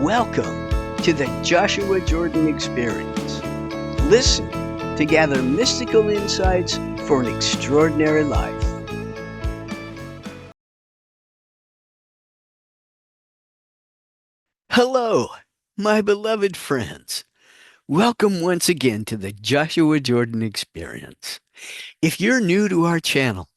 Welcome to the Joshua Jordan Experience. Listen to gather mystical insights for an extraordinary life. Hello, my beloved friends. Welcome once again to the Joshua Jordan Experience. If you're new to our channel,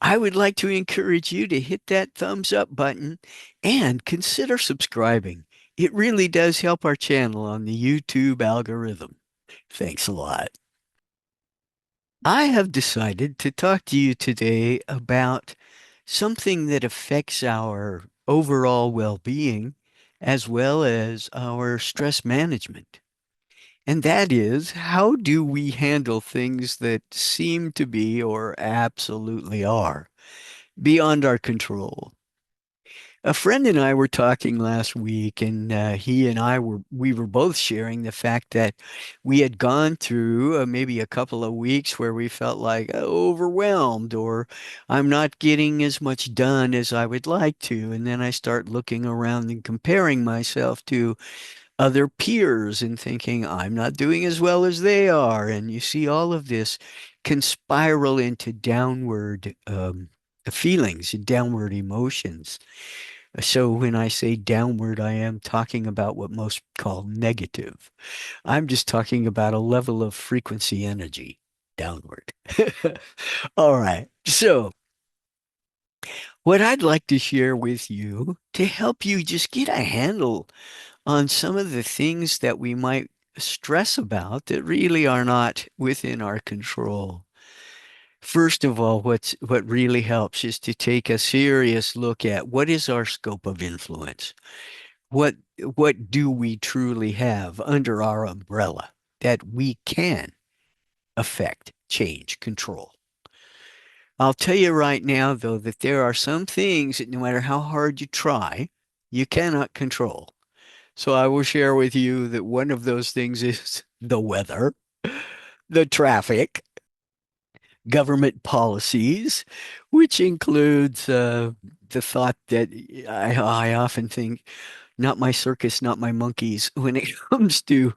I would like to encourage you to hit that thumbs up button and consider subscribing. It really does help our channel on the YouTube algorithm. Thanks a lot. I have decided to talk to you today about something that affects our overall well-being as well as our stress management. And that is, how do we handle things that seem to be or absolutely are beyond our control? A friend and I were talking last week, and he and we were both sharing the fact that we had gone through maybe a couple of weeks where we felt like overwhelmed, or I'm not getting as much done as I would like to. And then I start looking around and comparing myself to other peers and thinking I'm not doing as well as they are. And you see all of this can spiral into downward feelings, downward emotions. So when I say downward, I am talking about what most call negative. I'm just talking about a level of frequency energy downward. All right. So what I'd like to share with you to help you just get a handle on some of the things that we might stress about that really are not within our control. First of all, what really helps is to take a serious look at what is our scope of influence. What what do we truly have under our umbrella that we can affect, change, control? I'll tell you right now, though, that there are some things that no matter how hard you try, you cannot control. So I will share with you that one of those things is the weather, the traffic, government policies, which includes the thought that I often think, not my circus, not my monkeys. When it comes to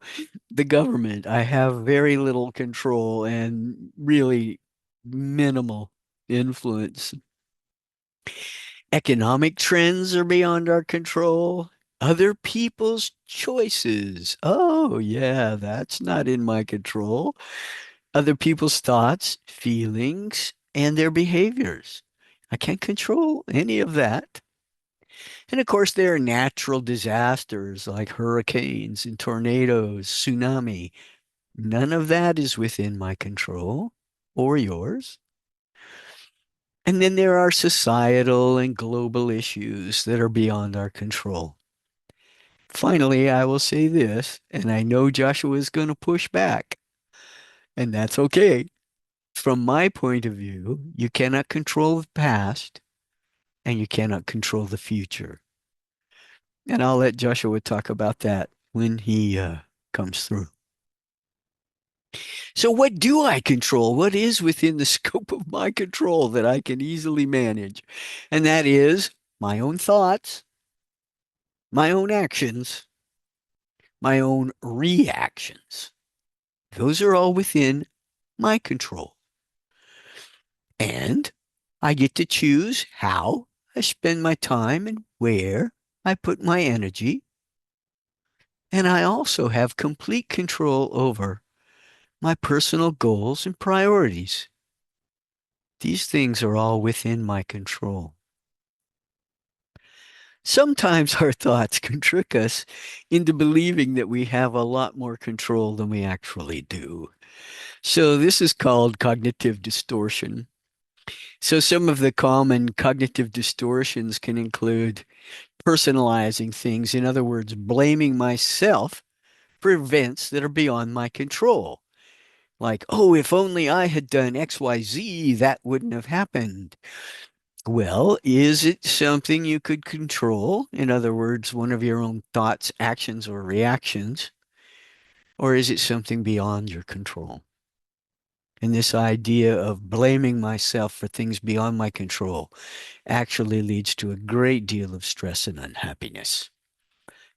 the government, I have very little control and really minimal influence. Economic trends are beyond our control. Other people's choices. Oh, yeah, that's not in my control. Other people's thoughts, feelings, and their behaviors. I can't control any of that. And of course, there are natural disasters like hurricanes and tornadoes, tsunami. None of that is within my control or yours. And then there are societal and global issues that are beyond our control. Finally, I will say this, and I know Joshua is going to push back, and that's okay. From my point of view, you cannot control the past and you cannot control the future. And I'll let Joshua talk about that when he comes through. So, what do I control? What is within the scope of my control that I can easily manage? And that is my own thoughts, my own actions, my own reactions. Those are all within my control. And I get to choose how I spend my time and where I put my energy. And I also have complete control over my personal goals and priorities. These things are all within my control. Sometimes our thoughts can trick us into believing that we have a lot more control than we actually do. So this is called cognitive distortion. So some of the common cognitive distortions can include personalizing things. In other words, blaming myself for events that are beyond my control. Like, oh, if only I had done XYZ, that wouldn't have happened. Well, is it something you could control? In other words, one of your own thoughts, actions, or reactions? Or is it something beyond your control? And this idea of blaming myself for things beyond my control actually leads to a great deal of stress and unhappiness.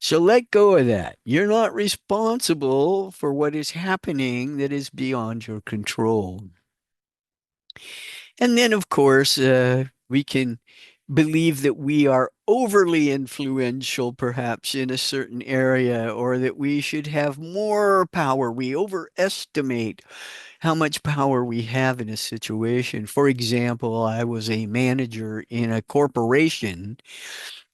So let go of that. You're not responsible for what is happening that is beyond your control. And then, of course, we can believe that we are overly influential, perhaps in a certain area, or that we should have more power. We overestimate how much power we have in a situation. For example, I was a manager in a corporation,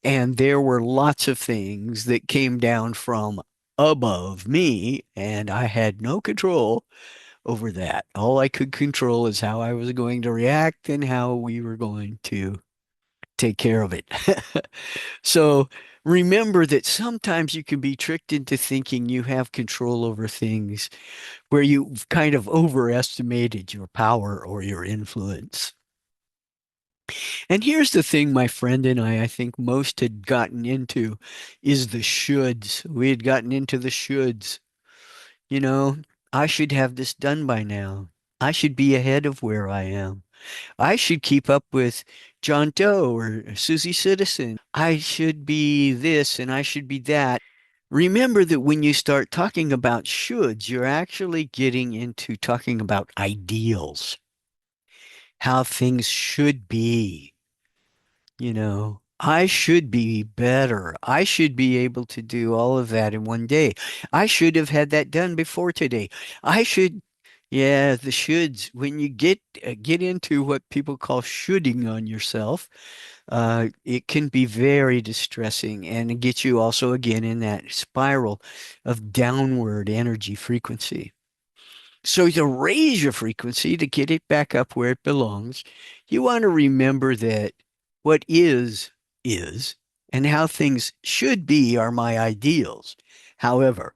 and there were lots of things that came down from above me, and I had no control over that. All I could control is how I was going to react and how we were going to take care of it. So remember that sometimes you can be tricked into thinking you have control over things where you've kind of overestimated your power or your influence. And here's the thing my friend and I think most had gotten into is the shoulds. We had gotten into the shoulds. You know, I should have this done by now. I should be ahead of where I am. I should keep up with John Doe or Susie Citizen. I should be this and I should be that. Remember that when you start talking about shoulds, you're actually getting into talking about ideals, how things should be. I should be better. I should be able to do all of that in one day. I should have had that done before today. I should, yeah, the shoulds. When you get into what people call shoulding on yourself, it can be very distressing and it gets you also again in that spiral of downward energy frequency. So to raise your frequency to get it back up where it belongs, you want to remember that what is, and how things should be are my ideals. However,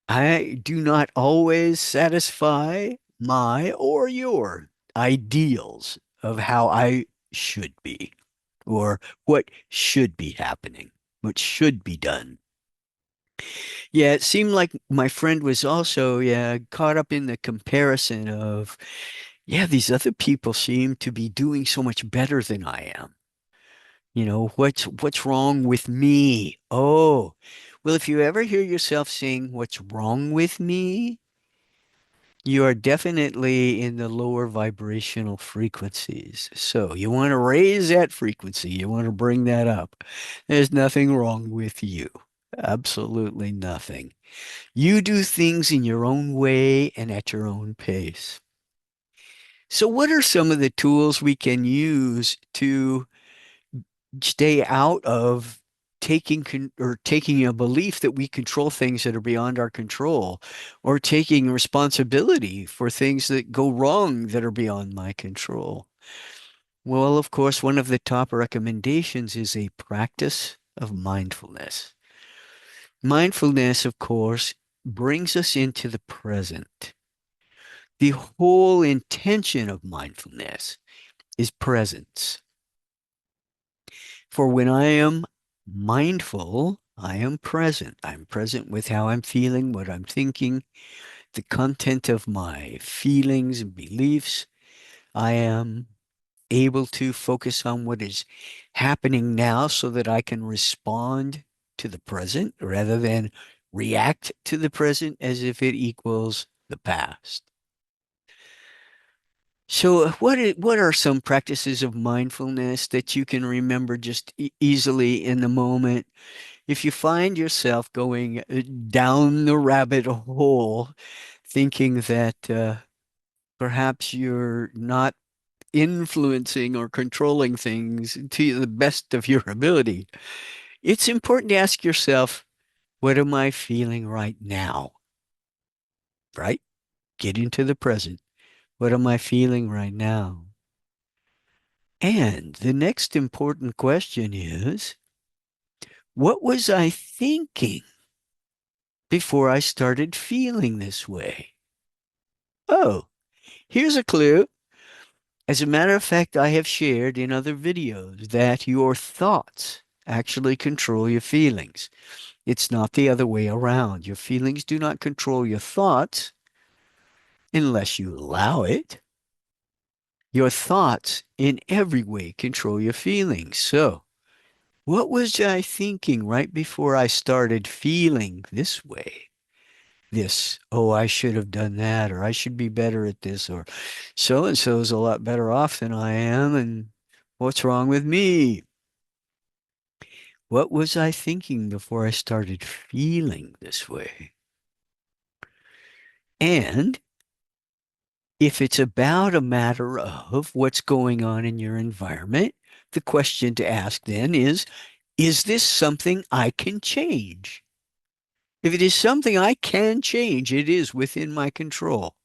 I do not always satisfy my or your ideals of how I should be or what should be happening, what should be done. Yeah, it seemed like my friend was also, yeah, caught up in the comparison of, yeah, these other people seem to be doing so much better than I am. What's wrong with me? Oh, well, if you ever hear yourself saying, "What's wrong with me?" You are definitely in the lower vibrational frequencies. So you want to raise that frequency. You want to bring that up. There's nothing wrong with you. Absolutely nothing. You do things in your own way and at your own pace. So, what are some of the tools we can use to stay out of taking a belief that we control things that are beyond our control, or taking responsibility for things that go wrong that are beyond my control? Well, of course, one of the top recommendations is a practice of mindfulness. Mindfulness, of course, brings us into the present. The whole intention of mindfulness is presence. For when I am mindful, I am present. I'm present with how I'm feeling, what I'm thinking, the content of my feelings and beliefs. I am able to focus on what is happening now so that I can respond to the present rather than react to the present as if it equals the past. So, what are some practices of mindfulness that you can remember just easily in the moment? If you find yourself going down the rabbit hole, thinking that perhaps you're not influencing or controlling things to the best of your ability, it's important to ask yourself, what am I feeling right now? Right? Get into the present. What am I feeling right now? And the next important question is, what was I thinking before I started feeling this way? Oh, here's a clue. As a matter of fact, I have shared in other videos that your thoughts actually control your feelings. It's not the other way around. Your feelings do not control your thoughts unless you allow it. Your thoughts in every way control your feelings. So What was I thinking right before I started feeling this way? This, oh, I should have done that, or I should be better at this, or so and so is a lot better off than I am, and what's wrong with me? What was I thinking before I started feeling this way? And if it's about a matter of what's going on in your environment, the question to ask then is this something I can change? If it is something I can change, it is within my control.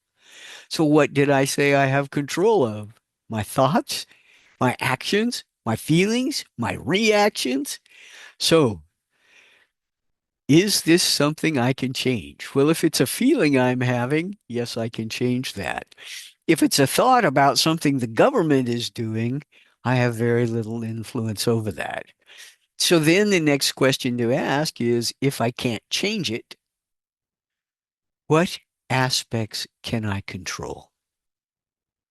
So what did I say I have control of? My thoughts, my actions, my feelings, my reactions. So is this something I can change? Well, if it's a feeling I'm having, yes, I can change that. If it's a thought about something the government is doing, I have very little influence over that. So then the next question to ask is, if I can't change it, what aspects can I control?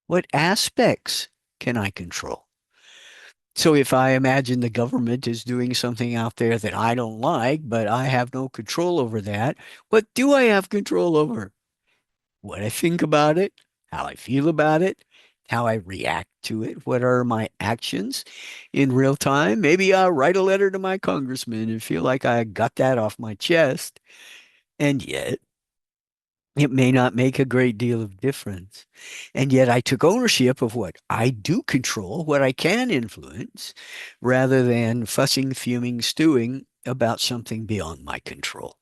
What aspects can I control? So if I imagine the government is doing something out there that I don't like, but I have no control over that, what do I have control over? What I think about it, how I feel about it, how I react to it, what are my actions in real time. Maybe I'll write a letter to my congressman and feel like I got that off my chest. And yet, it may not make a great deal of difference. And yet, I took ownership of what I do control, what I can influence, rather than fussing, fuming, stewing about something beyond my control.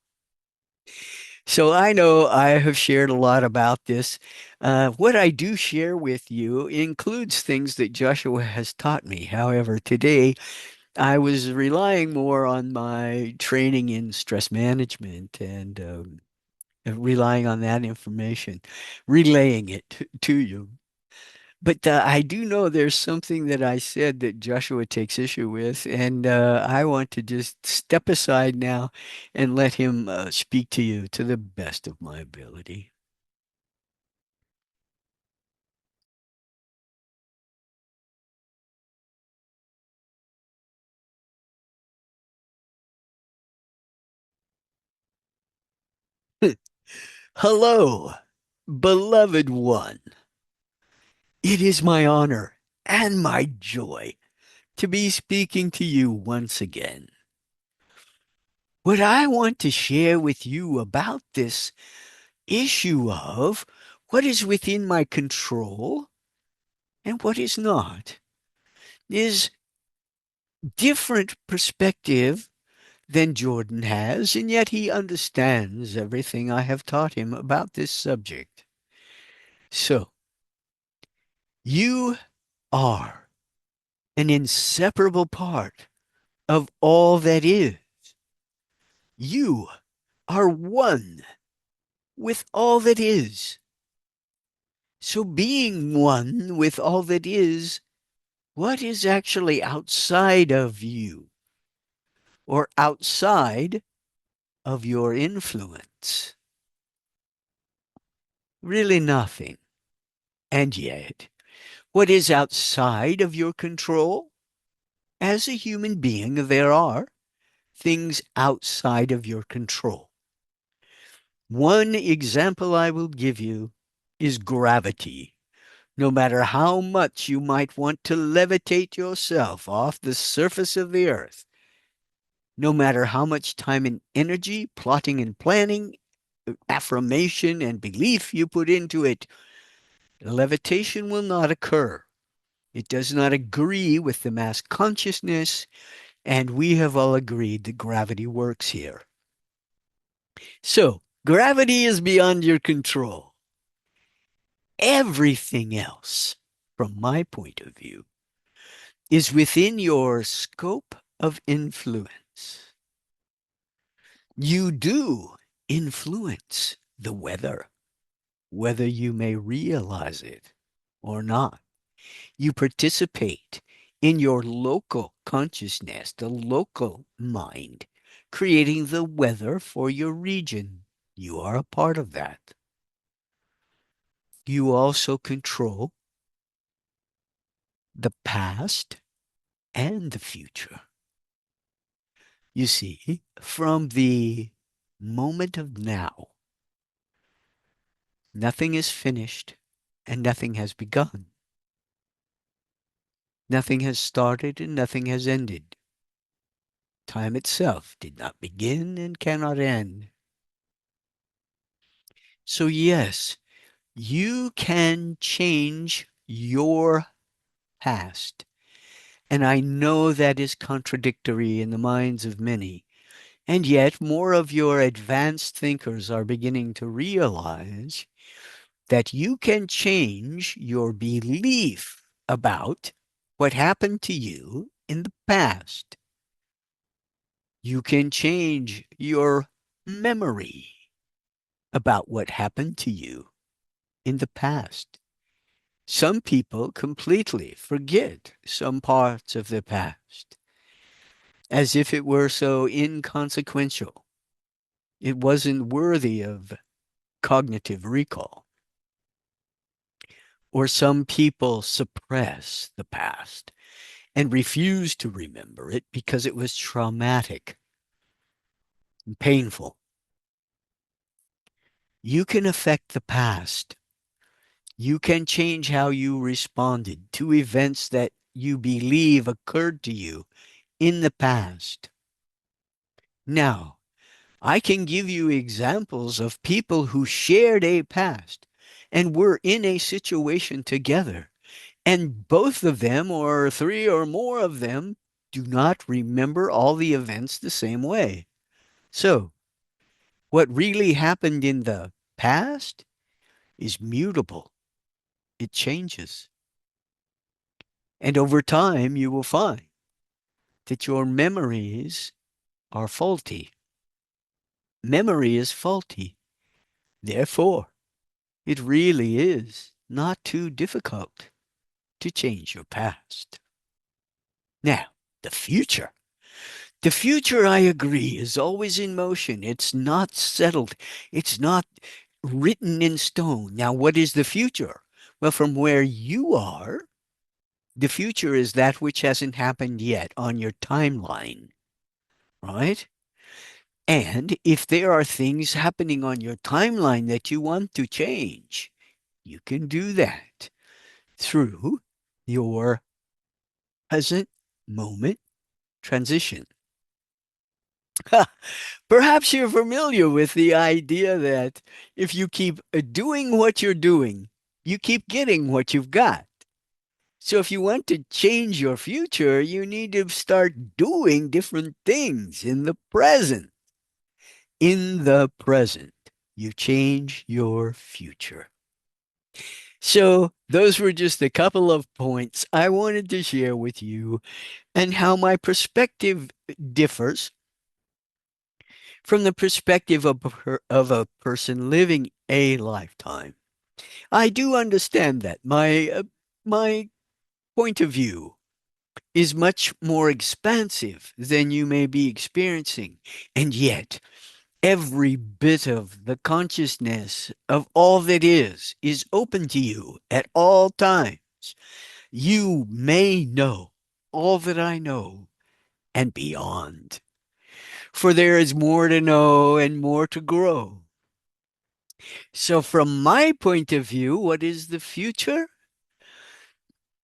So I know I have shared a lot about this. What I do share with you includes things that Joshua has taught me. However, today I was relying more on my training in stress management and relying on that information, relaying it to you. But I do know there's something that I said that Joshua takes issue with, and I want to just step aside now and let him speak to you to the best of my ability. Hello, beloved one. It is my honor and my joy to be speaking to you once again. What I want to share with you about this issue of what is within my control and what is not is different perspective than Jordan has, and yet he understands everything I have taught him about this subject. So, you are an inseparable part of all that is. You are one with all that is. So, being one with all that is, what is actually outside of you or outside of your influence? Really nothing. And yet, what is outside of your control? As a human being, there are things outside of your control. One example I will give you is gravity. No matter how much you might want to levitate yourself off the surface of the earth, no matter how much time and energy, plotting and planning, affirmation and belief you put into it, levitation will not occur. It does not agree with the mass consciousness, and we have all agreed that gravity works here. So, gravity is beyond your control. Everything else, from my point of view, is within your scope of influence. You do influence the weather, whether you may realize it or not. You participate in your local consciousness, the local mind, creating the weather for your region. You are a part of that. You also control the past and the future. You see, from the moment of now, nothing is finished and nothing has begun. Nothing has started and nothing has ended. Time itself did not begin and cannot end. So, yes, you can change your past. And I know that is contradictory in the minds of many. And yet, more of your advanced thinkers are beginning to realize that you can change your belief about what happened to you in the past. You can change your memory about what happened to you in the past. Some people completely forget some parts of the past as if it were so inconsequential. It wasn't worthy of cognitive recall. Or some people suppress the past and refuse to remember it because it was traumatic and painful. You can affect the past. You can change how you responded to events that you believe occurred to you in the past. Now, I can give you examples of people who shared a past and were in a situation together, and both of them, or three or more of them, do not remember all the events the same way. So, what really happened in the past is mutable, it changes. And over time, you will find that your memories are faulty. Memory is faulty. Therefore, it really is not too difficult to change your past. Now, the future. The future, I agree, is always in motion. It's not settled. It's not written in stone. Now, what is the future? Well, from where you are, the future is that which hasn't happened yet on your timeline, right? And if there are things happening on your timeline that you want to change, you can do that through your present moment transition. Perhaps you're familiar with the idea that if you keep doing what you're doing, you keep getting what you've got. So if you want to change your future, you need to start doing different things in the present. In the present, you change your future. So those were just a couple of points I wanted to share with you and how my perspective differs from the perspective of a person living a lifetime. I do understand that my point of view is much more expansive than you may be experiencing. And yet, every bit of the consciousness of all that is open to you at all times. You may know all that I know and beyond. For there is more to know and more to grow. So, from my point of view, what is the future?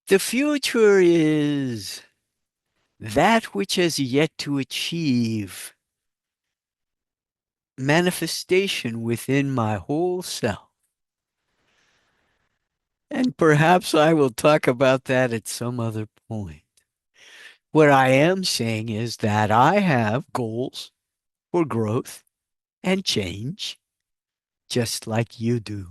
The future is that which has yet to achieve manifestation within my whole self. And perhaps I will talk about that at some other point. What I am saying is that I have goals for growth and change, just like you do.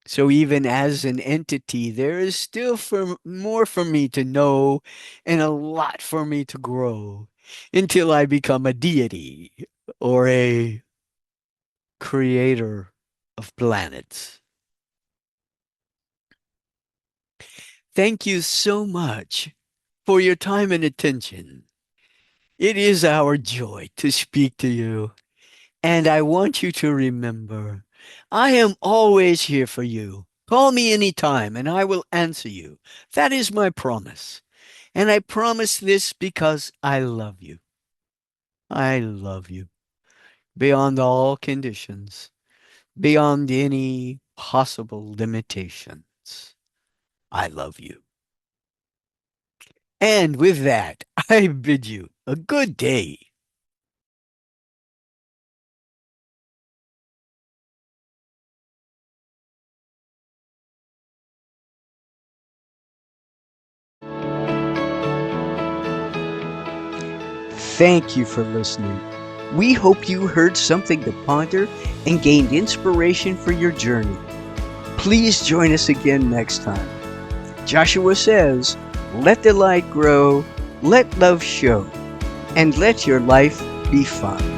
So even as an entity, there is still more for me to know and a lot for me to grow until I become a deity or a creator of planets. Thank you so much for your time and attention. It is our joy to speak to you, and I want you to remember, I am always here for you. Call me anytime and I will answer you. That is my promise. And I promise this because I love you. I love you beyond all conditions, beyond any possible limitations. I love you. And with that, I bid you a good day. Thank you for listening. We hope you heard something to ponder and gained inspiration for your journey. Please join us again next time. Joshua says, let the light grow, let love show, and let your life be fun.